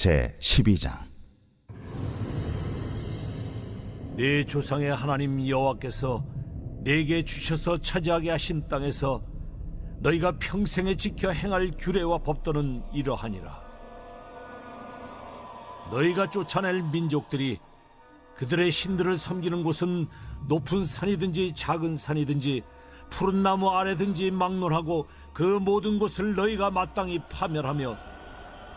제12장. 네 조상의 하나님 여호와께서 네게 주셔서 차지하게 하신 땅에서 너희가 평생에 지켜 행할 규례와 법도는 이러하니라. 너희가 쫓아낼 민족들이 그들의 신들을 섬기는 곳은 높은 산이든지 작은 산이든지 푸른 나무 아래든지 막론하고 그 모든 곳을 너희가 마땅히 파멸하며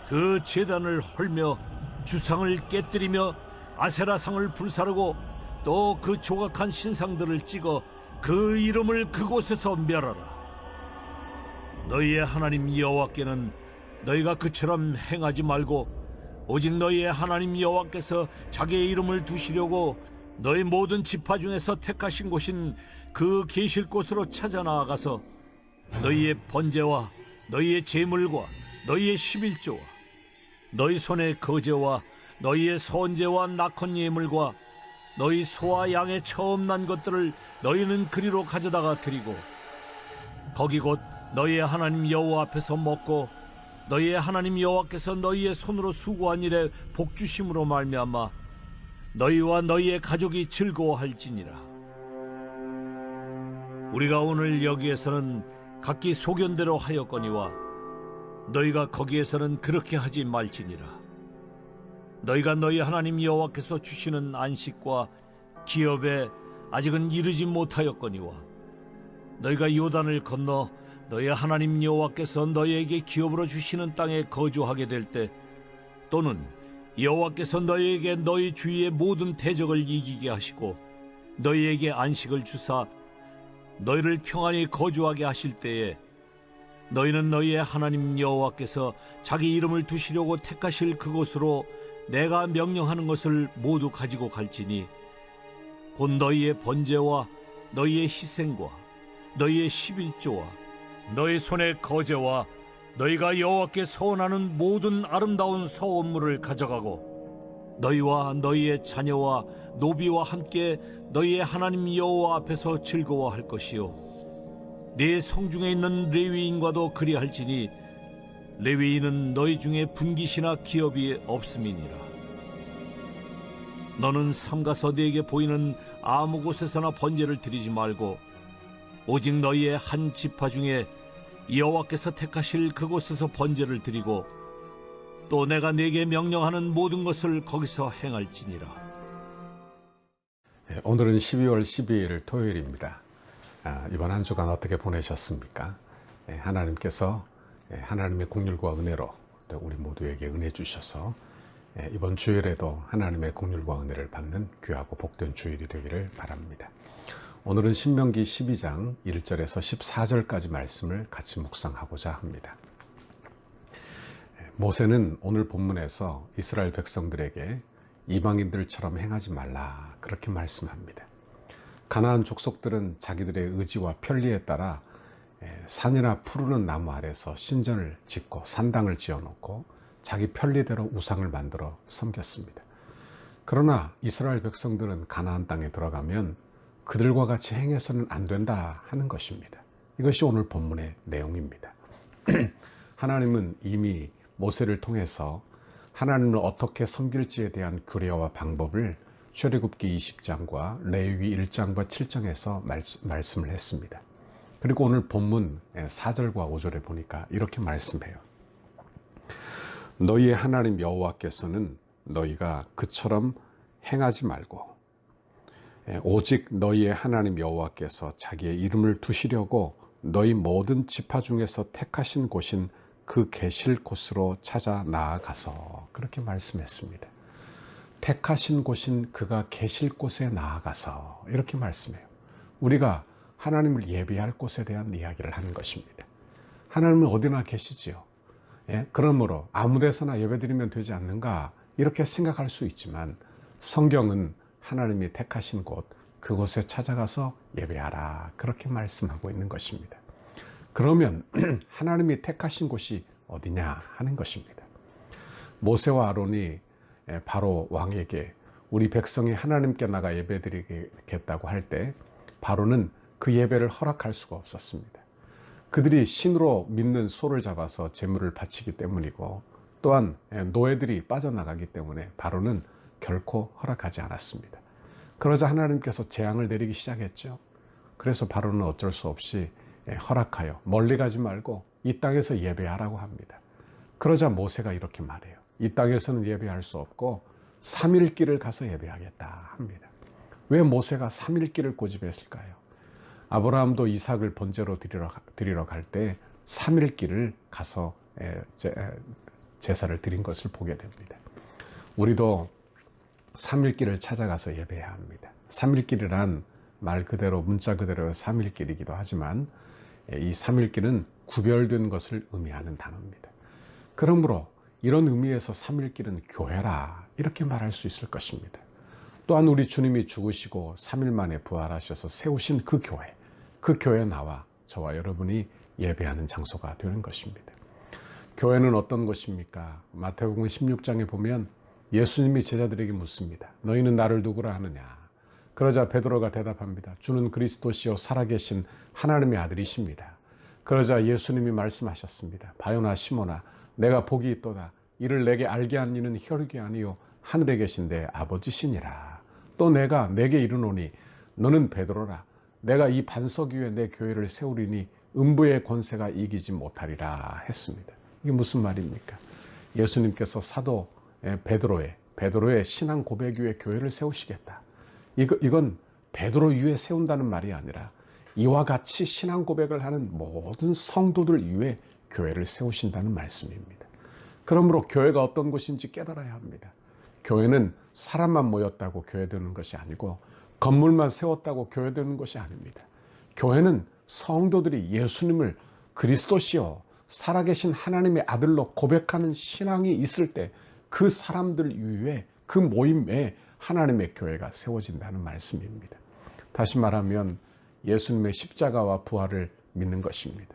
그 제단을 헐며 주상을 깨뜨리며 아세라상을 불사르고 또 그 조각한 신상들을 찍어 그 이름을 그곳에서 멸하라. 너희의 하나님 여호와께는 너희가 그처럼 행하지 말고 오직 너희의 하나님 여호와께서 자기의 이름을 두시려고 너희 모든 지파 중에서 택하신 곳인 그 계실 곳으로 찾아 나아가서 너희의 번제와 너희의 제물과 너희의 11조와 너희 손의 거제와 너희의 선제와 낙헌 예물과 너희 소와 양의 처음 난 것들을 너희는 그리로 가져다가 드리고 거기 곧 너희의 하나님 여호와 앞에서 먹고 너희의 하나님 여호와께서 너희의 손으로 수고한 일에 복 주심으로 말미암아 너희와 너희의 가족이 즐거워할지니라. 우리가 오늘 여기에서는 각기 소견대로 하였거니와 너희가 거기에서는 그렇게 하지 말지니라. 너희가 너희 하나님 여호와께서 주시는 안식과 기업에 아직은 이르지 못하였거니와 너희가 요단을 건너 너희 하나님 여호와께서 너희에게 기업으로 주시는 땅에 거주하게 될 때 또는 여호와께서 너희에게 너희 주위의 모든 대적을 이기게 하시고 너희에게 안식을 주사 너희를 평안히 거주하게 하실 때에 너희는 너희의 하나님 여호와께서 자기 이름을 두시려고 택하실 그곳으로 내가 명령하는 것을 모두 가지고 갈지니 곧 너희의 번제와 너희의 희생과 너희의 11조와 너희 손의 거제와 너희가 여호와께 서원하는 모든 아름다운 서원물을 가져가고 너희와 너희의 자녀와 노비와 함께 너희의 하나님 여호와 앞에서 즐거워할 것이요 네 성중에 있는 레위인과도 그리할지니 레위인은 너희 중에 분깃이나 기업이 없음이니라. 너는 삼가서 네게 보이는 아무 곳에서나 번제를 드리지 말고 오직 너희의 한 지파 중에 여호와께서 택하실 그곳에서 번제를 드리고 또 내가 네게 명령하는 모든 것을 거기서 행할지니라. 오늘은 12월 12일 토요일입니다. 이번 한 주간 어떻게 보내셨습니까? 하나님께서 하나님의 긍휼과 은혜로 우리 모두에게 은혜 주셔서 이번 주일에도 하나님의 긍휼과 은혜를 받는 귀하고 복된 주일이 되기를 바랍니다. 오늘은 신명기 12장 1절에서 14절까지 말씀을 같이 묵상하고자 합니다. 모세는 오늘 본문에서 이스라엘 백성들에게 이방인들처럼 행하지 말라 그렇게 말씀합니다. 가나안 족속들은 자기들의 의지와 편리에 따라 산이나 푸르른 나무 아래서 신전을 짓고 산당을 지어놓고 자기 편리대로 우상을 만들어 섬겼습니다. 그러나 이스라엘 백성들은 가나안 땅에 들어가면 그들과 같이 행해서는 안 된다 하는 것입니다. 이것이 오늘 본문의 내용입니다. 하나님은 이미 모세를 통해서 하나님을 어떻게 섬길지에 대한 규례와 방법을 출애굽기 20장과 레위기 1장과 7장에서 말씀을 했습니다. 그리고 오늘 본문 4절과 5절에 보니까 이렇게 말씀해요. 너희의 하나님 여호와께서는 너희가 그처럼 행하지 말고 오직 너희의 하나님 여호와께서 자기의 이름을 두시려고 너희 모든 지파 중에서 택하신 곳인 그 계실 곳으로 찾아 나아가서 그렇게 말씀했습니다. 택하신 곳인 그가 계실 곳에 나아가서 이렇게 말씀해요. 우리가 하나님을 예배할 곳에 대한 이야기를 하는 것입니다. 하나님은 어디나 계시지요. 그러므로 아무 데서나 예배드리면 되지 않는가 이렇게 생각할 수 있지만 성경은 하나님이 택하신 곳 그곳에 찾아가서 예배하라 그렇게 말씀하고 있는 것입니다. 그러면 하나님이 택하신 곳이 어디냐 하는 것입니다. 모세와 아론이 바로 왕에게 우리 백성이 하나님께 나가 예배드리겠다고 할 때 바로는 그 예배를 허락할 수가 없었습니다. 그들이 신으로 믿는 소를 잡아서 제물을 바치기 때문이고 또한 노예들이 빠져나가기 때문에 바로는 결코 허락하지 않았습니다. 그러자 하나님께서 재앙을 내리기 시작했죠. 그래서 바로는 어쩔 수 없이 허락하여 멀리 가지 말고 이 땅에서 예배하라고 합니다. 그러자 모세가 이렇게 말해요. 이 땅에서는 예배할 수 없고 3일 길을 가서 예배하겠다 합니다. 왜 모세가 3일 길을 고집했을까요? 아브라함도 이삭을 번제로 드리러 갈 때 3일 길을 가서 제사를 드린 것을 보게 됩니다. 우리도 3일 길을 찾아가서 예배해야 합니다. 3일 길이란 말 그대로 문자 그대로 3일 길이기도 하지만 이 3일 길은 구별된 것을 의미하는 단어입니다. 그러므로 이런 의미에서 3일 길은 교회라 이렇게 말할 수 있을 것입니다. 또한 우리 주님이 죽으시고 3일 만에 부활하셔서 세우신 그 교회에 나와 저와 여러분이 예배하는 장소가 되는 것입니다. 교회는 어떤 것입니까? 마태복음 16장에 보면 예수님이 제자들에게 묻습니다. 너희는 나를 누구라 하느냐? 그러자 베드로가 대답합니다. 주는 그리스도시요 살아계신 하나님의 아들이십니다. 그러자 예수님이 말씀하셨습니다. 바요나 시몬아 내가 복이 있도다. 이를 내게 알게 한 이는 혈육이 아니요 하늘에 계신 내 아버지시니라. 또 내가 내게 이르노니 너는 베드로라. 내가 이 반석 위에 내 교회를 세우리니 음부의 권세가 이기지 못하리라 했습니다. 이게 무슨 말입니까? 예수님께서 사도 베드로의 신앙 고백 위에 교회를 세우시겠다. 이건 베드로 위에 세운다는 말이 아니라 이와 같이 신앙 고백을 하는 모든 성도들 위에 교회를 세우신다는 말씀입니다. 그러므로 교회가 어떤 곳인지 깨달아야 합니다. 교회는 사람만 모였다고 교회되는 것이 아니고 건물만 세웠다고 교회되는 것이 아닙니다. 교회는 성도들이 예수님을 그리스도시요 살아계신 하나님의 아들로 고백하는 신앙이 있을 때 그 사람들 위에 그 모임에 하나님의 교회가 세워진다는 말씀입니다. 다시 말하면 예수님의 십자가와 부활을 믿는 것입니다.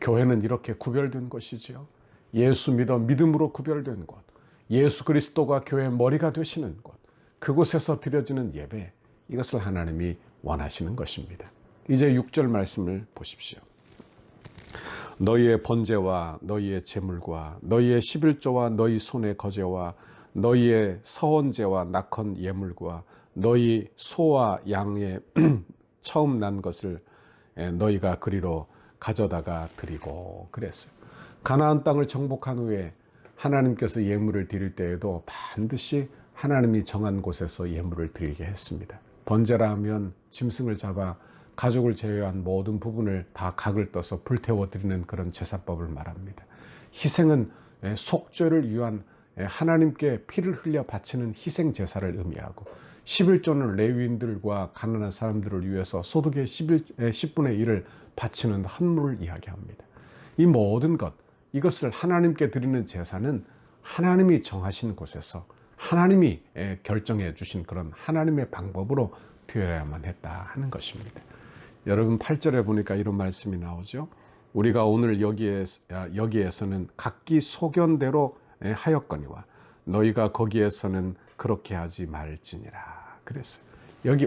교회는 이렇게 구별된 것이지요. 예수 믿어 믿음으로 구별된 곳, 예수 그리스도가 교회의 머리가 되시는 곳, 그곳에서 드려지는 예배, 이것을 하나님이 원하시는 것입니다. 이제 6절 말씀을 보십시오. 너희의 번제와 너희의 제물과 너희의 11조와 너희 손의 거제와 너희의 서원제와 낙헌 예물과 너희 소와 양의 처음 난 것을 너희가 그리로 가져다가 드리고 그랬어요. 가나안 땅을 정복한 후에 하나님께서 예물을 드릴 때에도 반드시 하나님이 정한 곳에서 예물을 드리게 했습니다. 번제라 하면 짐승을 잡아 가족을 제외한 모든 부분을 다 각을 떠서 불태워 드리는 그런 제사법을 말합니다. 희생은 속죄를 위한 하나님께 피를 흘려 바치는 희생 제사를 의미하고 11조는 레위인들과 가난한 사람들을 위해서 소득의 10분의 1을 바치는 헌물을 이야기합니다. 이 모든 이것을 하나님께 드리는 제사는 하나님이 정하신 곳에서 하나님이 결정해 주신 그런 하나님의 방법으로 되어야만 했다 하는 것입니다. 여러분 8절에 보니까 이런 말씀이 나오죠. 우리가 오늘 여기에서는 각기 소견대로 하였거니와 너희가 거기에서는 그렇게 하지 말지니라 그랬어요.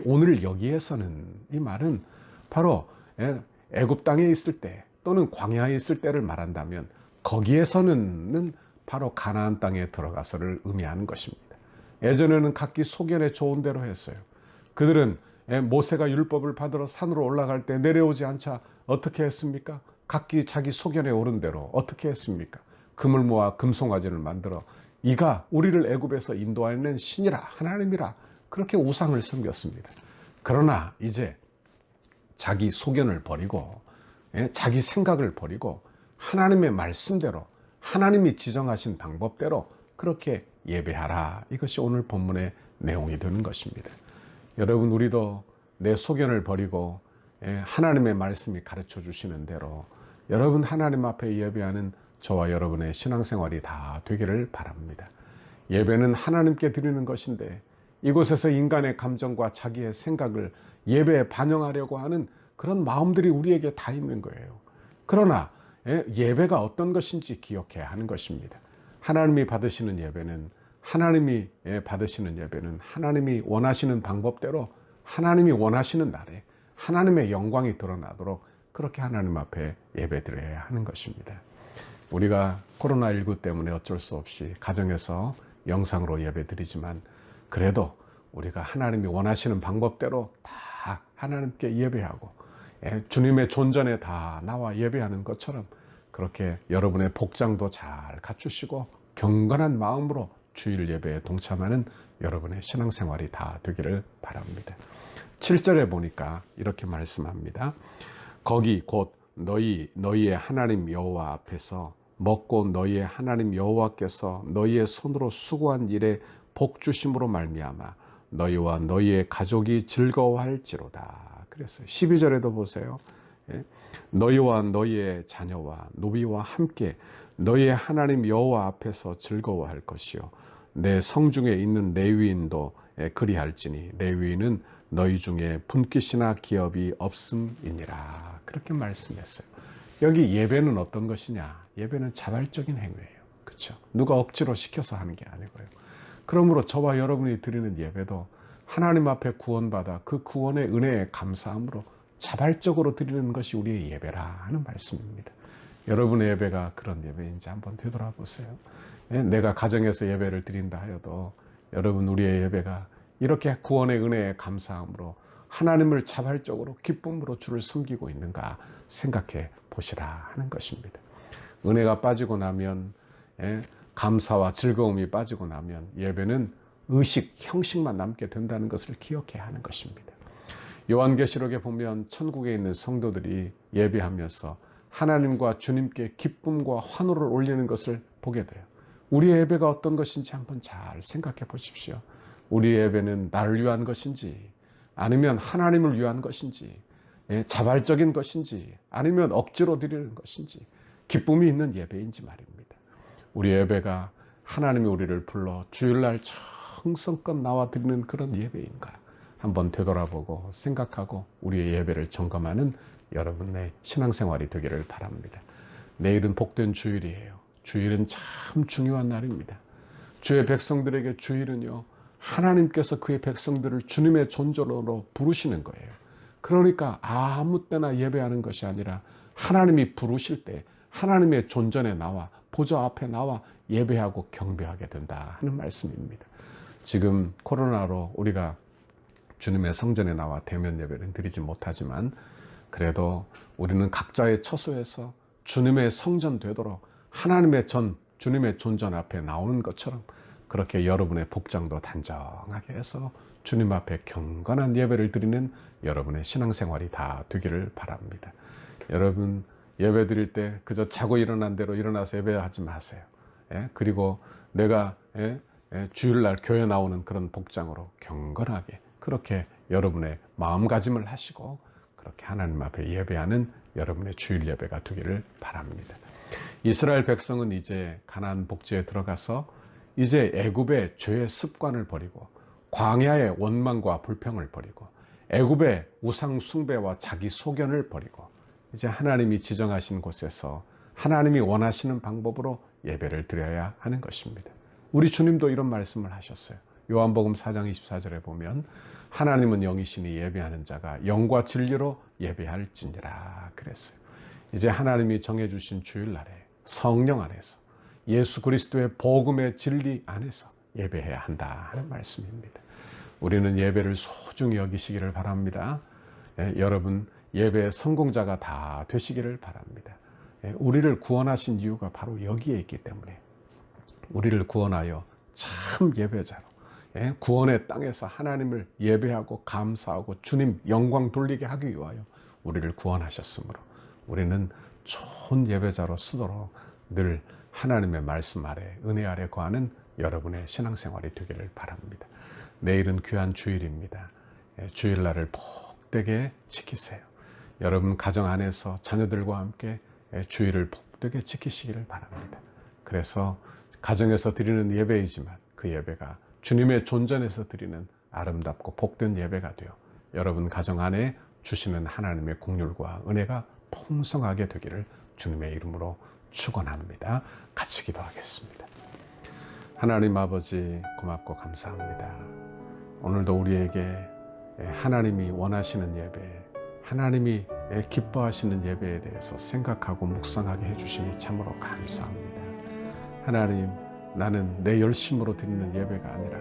오늘 여기에서는 이 말은 바로 애굽 땅에 있을 때 또는 광야에 있을 때를 말한다면 거기에서는 바로 가나안 땅에 들어가서를 의미하는 것입니다. 예전에는 각기 소견에 좋은 대로 했어요. 그들은 모세가 율법을 받으러 산으로 올라갈 때 내려오지 않자 어떻게 했습니까? 각기 자기 소견에 오른 대로 어떻게 했습니까? 금을 모아 금송아지를 만들어 이가 우리를 애굽에서 인도하는 신이라 하나님이라 그렇게 우상을 섬겼습니다. 그러나 이제 자기 소견을 버리고 자기 생각을 버리고 하나님의 말씀대로 하나님이 지정하신 방법대로 그렇게 예배하라. 이것이 오늘 본문의 내용이 되는 것입니다. 여러분 우리도 내 소견을 버리고 하나님의 말씀이 가르쳐 주시는 대로 여러분 하나님 앞에 예배하는 저와 여러분의 신앙생활이 다 되기를 바랍니다. 예배는 하나님께 드리는 것인데 이곳에서 인간의 감정과 자기의 생각을 예배에 반영하려고 하는 그런 마음들이 우리에게 다 있는 거예요. 그러나 예배가 어떤 것인지 기억해야 하는 것입니다. 하나님이 받으시는 예배는 하나님이 원하시는 방법대로 하나님이 원하시는 날에 하나님의 영광이 드러나도록 그렇게 하나님 앞에 예배 드려야 하는 것입니다. 우리가 코로나19 때문에 어쩔 수 없이 가정에서 영상으로 예배드리지만 그래도 우리가 하나님이 원하시는 방법대로 다 하나님께 예배하고 주님의 존전에 다 나와 예배하는 것처럼 그렇게 여러분의 복장도 잘 갖추시고 경건한 마음으로 주일 예배에 동참하는 여러분의 신앙생활이 다 되기를 바랍니다. 7절에 보니까 이렇게 말씀합니다. 거기 곧 너희의 하나님 여호와 앞에서 먹고 너희의 하나님 여호와께서 너희의 손으로 수고한 일에 복 주심으로 말미암아 너희와 너희의 가족이 즐거워할지로다. 그랬어요. 12절에도 보세요. 너희와 너희의 자녀와 노비와 함께 너희의 하나님 여호와 앞에서 즐거워할 것이요 내 성중에 있는 레위인도 그리할지니 레위인은 너희 중에 분깃이나 기업이 없음이니라. 그렇게 말씀했어요. 여기 예배는 어떤 것이냐? 예배는 자발적인 행위예요. 그렇죠? 누가 억지로 시켜서 하는 게 아니고요. 그러므로 저와 여러분이 드리는 예배도 하나님 앞에 구원받아 그 구원의 은혜에 감사함으로 자발적으로 드리는 것이 우리의 예배라 하는 말씀입니다. 여러분의 예배가 그런 예배인지 한번 되돌아보세요. 내가 가정에서 예배를 드린다 하여도 여러분 우리의 예배가 이렇게 구원의 은혜에 감사함으로 하나님을 자발적으로 기쁨으로 주를 섬기고 있는가 생각해 보시라 하는 것입니다. 은혜가 빠지고 나면 감사와 즐거움이 빠지고 나면 예배는 의식, 형식만 남게 된다는 것을 기억해야 하는 것입니다. 요한계시록에 보면 천국에 있는 성도들이 예배하면서 하나님과 주님께 기쁨과 환호를 올리는 것을 보게 돼요. 우리의 예배가 어떤 것인지 한번 잘 생각해 보십시오. 우리의 예배는 나를 위한 것인지 아니면 하나님을 위한 것인지 자발적인 것인지 아니면 억지로 드리는 것인지 기쁨이 있는 예배인지 말입니다. 우리 예배가 하나님이 우리를 불러 주일날 정성껏 나와 드리는 그런 예배인가 한번 되돌아보고 생각하고 우리의 예배를 점검하는 여러분의 신앙생활이 되기를 바랍니다. 내일은 복된 주일이에요. 주일은 참 중요한 날입니다. 주의 백성들에게 주일은요 하나님께서 그의 백성들을 주님의 존재로 부르시는 거예요. 그러니까 아무 때나 예배하는 것이 아니라 하나님이 부르실 때 하나님의 존전에 나와 보좌 앞에 나와 예배하고 경배하게 된다 하는 말씀입니다. 지금 코로나로 우리가 주님의 성전에 나와 대면 예배를 드리지 못하지만 그래도 우리는 각자의 처소에서 주님의 성전 되도록 하나님의 주님의 존전 앞에 나오는 것처럼 그렇게 여러분의 복장도 단정하게 해서 주님 앞에 경건한 예배를 드리는 여러분의 신앙생활이 다 되기를 바랍니다. 여러분 예배 드릴 때 그저 자고 일어난 대로 일어나서 예배하지 마세요. 그리고 내가 주일날 교회 나오는 그런 복장으로 경건하게 그렇게 여러분의 마음가짐을 하시고 그렇게 하나님 앞에 예배하는 여러분의 주일 예배가 되기를 바랍니다. 이스라엘 백성은 이제 가나안 복지에 들어가서 이제 애굽의 죄의 습관을 버리고 광야의 원망과 불평을 버리고 애굽의 우상 숭배와 자기 소견을 버리고 이제 하나님이 지정하신 곳에서 하나님이 원하시는 방법으로 예배를 드려야 하는 것입니다. 우리 주님도 이런 말씀을 하셨어요. 요한복음 4장 24절에 보면 하나님은 영이시니 예배하는 자가 영과 진리로 예배할지니라 그랬어요. 이제 하나님이 정해주신 주일날에 성령 안에서 예수 그리스도의 복음의 진리 안에서 예배해야 한다 하는 말씀입니다. 우리는 예배를 소중히 여기시기를 바랍니다. 여러분 예배의 성공자가 다 되시기를 바랍니다. 우리를 구원하신 이유가 바로 여기에 있기 때문에 우리를 구원하여 참 예배자로 구원의 땅에서 하나님을 예배하고 감사하고 주님 영광 돌리게 하기 위하여 우리를 구원하셨으므로 우리는 좋은 예배자로 쓰도록 늘 하나님의 말씀 아래 은혜 아래 거하는 여러분의 신앙생활이 되기를 바랍니다. 내일은 귀한 주일입니다. 주일날을 복되게 지키세요. 여러분 가정 안에서 자녀들과 함께 주일을 복되게 지키시기를 바랍니다. 그래서 가정에서 드리는 예배이지만 그 예배가 주님의 존전에서 드리는 아름답고 복된 예배가 되어 여러분 가정 안에 주시는 하나님의 긍휼과 은혜가 풍성하게 되기를 주님의 이름으로 축원합니다. 같이 기도하겠습니다. 하나님 아버지 고맙고 감사합니다. 오늘도 우리에게 하나님이 원하시는 예배, 하나님이 기뻐하시는 예배에 대해서 생각하고 묵상하게 해주시니 참으로 감사합니다. 하나님, 나는 내 열심으로 드리는 예배가 아니라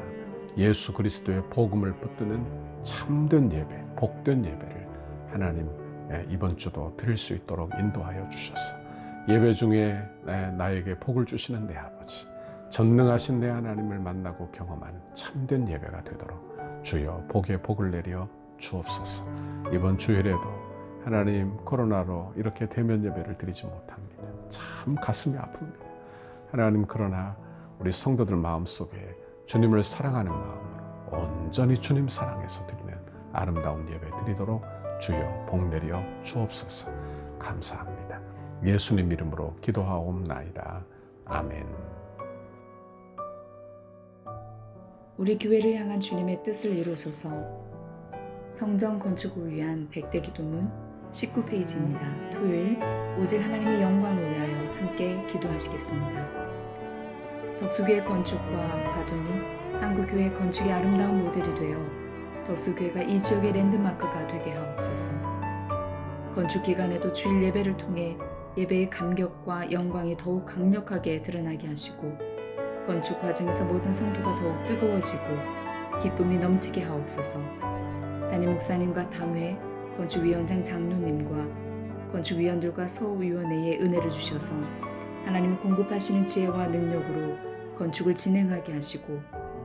예수 그리스도의 복음을 붙드는 참된 예배, 복된 예배를 하나님 이번 주도 드릴 수 있도록 인도하여 주셔서 예배 중에 나에게 복을 주시는 내 아버지, 전능하신 내 하나님을 만나고 경험한 참된 예배가 되도록 주여 복에 복을 내려 주옵소서. 이번 주일에도 하나님 코로나로 이렇게 대면 예배를 드리지 못합니다. 참 가슴이 아픕니다. 하나님, 그러나 우리 성도들 마음속에 주님을 사랑하는 마음으로 온전히 주님 사랑해서 드리는 아름다운 예배 드리도록 주여 복 내려 주옵소서. 감사합니다. 예수님 이름으로 기도하옵나이다. 아멘. 우리 교회를 향한 주님의 뜻을 이루소서. 성전 건축을 위한 100대 기도문 19페이지입니다. 토요일, 오직 하나님의 영광을 위하여 함께 기도하시겠습니다. 덕수교회 건축과 과정이 한국교회 건축의 아름다운 모델이 되어 덕수교회가 이 지역의 랜드마크가 되게 하옵소서. 건축 기간에도 주일 예배를 통해 예배의 감격과 영광이 더욱 강력하게 드러나게 하시고, 건축 과정에서 모든 성도가 더욱 뜨거워지고 기쁨이 넘치게 하옵소서. 담임 목사님과 당회, 건축위원장 장로님과 건축위원들과 서위원회에 은혜를 주셔서 하나님이 공급하시는 지혜와 능력으로 건축을 진행하게 하시고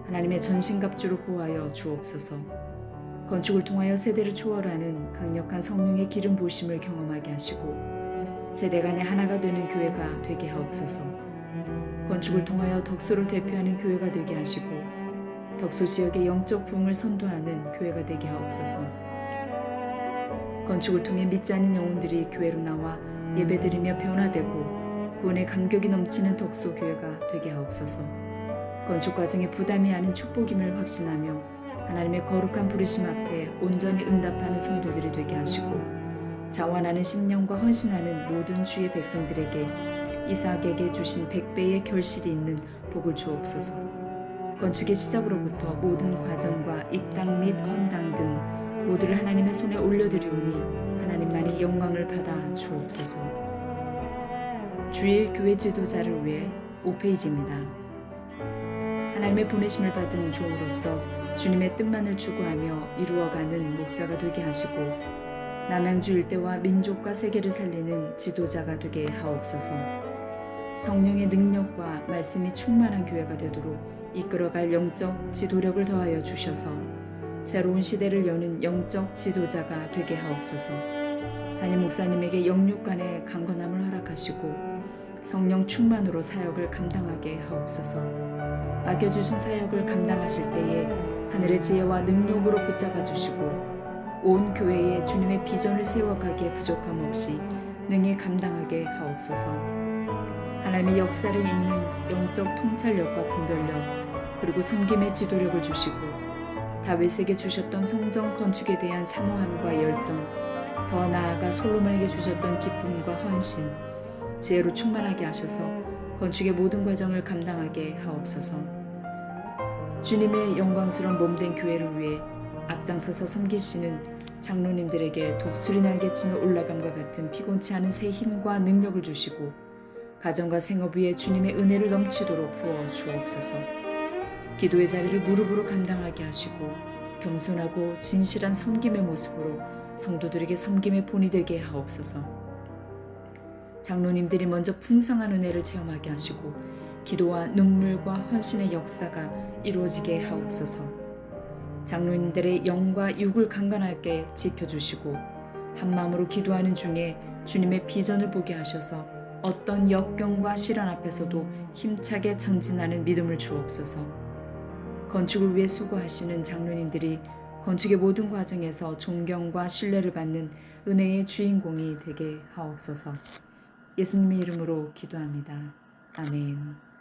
하나님의 전신갑주로 보호하여 주옵소서. 건축을 통하여 세대를 초월하는 강력한 성령의 기름 부으심을 경험하게 하시고 세대 간의 하나가 되는 교회가 되게 하옵소서. 건축을 통하여 덕수를 대표하는 교회가 되게 하시고 덕수 지역의 영적 부흥을 선도하는 교회가 되게 하옵소서. 건축을 통해 믿지 않는 영혼들이 교회로 나와 예배드리며 변화되고 구원의 감격이 넘치는 덕수 교회가 되게 하옵소서. 건축 과정에 부담이 아닌 축복임을 확신하며 하나님의 거룩한 부르심 앞에 온전히 응답하는 성도들이 되게 하시고 자원하는 심령과 헌신하는 모든 주의 백성들에게 이삭에게 주신 100배의 결실이 있는 복을 주옵소서. 건축의 시작으로부터 모든 과정과 입당 및 헌당 등 모두를 하나님의 손에 올려드리오니 하나님만이 영광을 받아 주옵소서. 주일 교회 지도자를 위해 5페이지입니다. 하나님의 보내심을 받은 종으로서 주님의 뜻만을 추구하며 이루어가는 목자가 되게 하시고 남양주 일대와 민족과 세계를 살리는 지도자가 되게 하옵소서. 성령의 능력과 말씀이 충만한 교회가 되도록 이끌어갈 영적 지도력을 더하여 주셔서 새로운 시대를 여는 영적 지도자가 되게 하옵소서. 담임 목사님에게 영육 간의 강건함을 허락하시고 성령 충만으로 사역을 감당하게 하옵소서. 맡겨주신 사역을 감당하실 때에 하늘의 지혜와 능력으로 붙잡아 주시고 온 교회에 주님의 비전을 세워가기에 부족함 없이 능히 감당하게 하옵소서. 하나님의 역사를 잇는 영적 통찰력과 분별력 그리고 섬김의 지도력을 주시고 다윗에게 주셨던 성전 건축에 대한 사모함과 열정, 더 나아가 솔로몬에게 주셨던 기쁨과 헌신, 지혜로 충만하게 하셔서 건축의 모든 과정을 감당하게 하옵소서. 주님의 영광스러운 몸된 교회를 위해 앞장서서 섬기시는 장로님들에게 독수리 날개치며 올라감과 같은 피곤치 않은 새 힘과 능력을 주시고 가정과 생업 위에 주님의 은혜를 넘치도록 부어 주옵소서. 기도의 자리를 무릎으로 감당하게 하시고 겸손하고 진실한 섬김의 모습으로 성도들에게 섬김의 본이 되게 하옵소서. 장로님들이 먼저 풍성한 은혜를 체험하게 하시고 기도와 눈물과 헌신의 역사가 이루어지게 하옵소서. 장로님들의 영과 육을 강건하게 지켜주시고 한마음으로 기도하는 중에 주님의 비전을 보게 하셔서 어떤 역경과 시련 앞에서도 힘차게 전진하는 믿음을 주옵소서. 건축을 위해 수고하시는 장로님들이 건축의 모든 과정에서 존경과 신뢰를 받는 은혜의 주인공이 되게 하옵소서. 예수님의 이름으로 기도합니다. 아멘.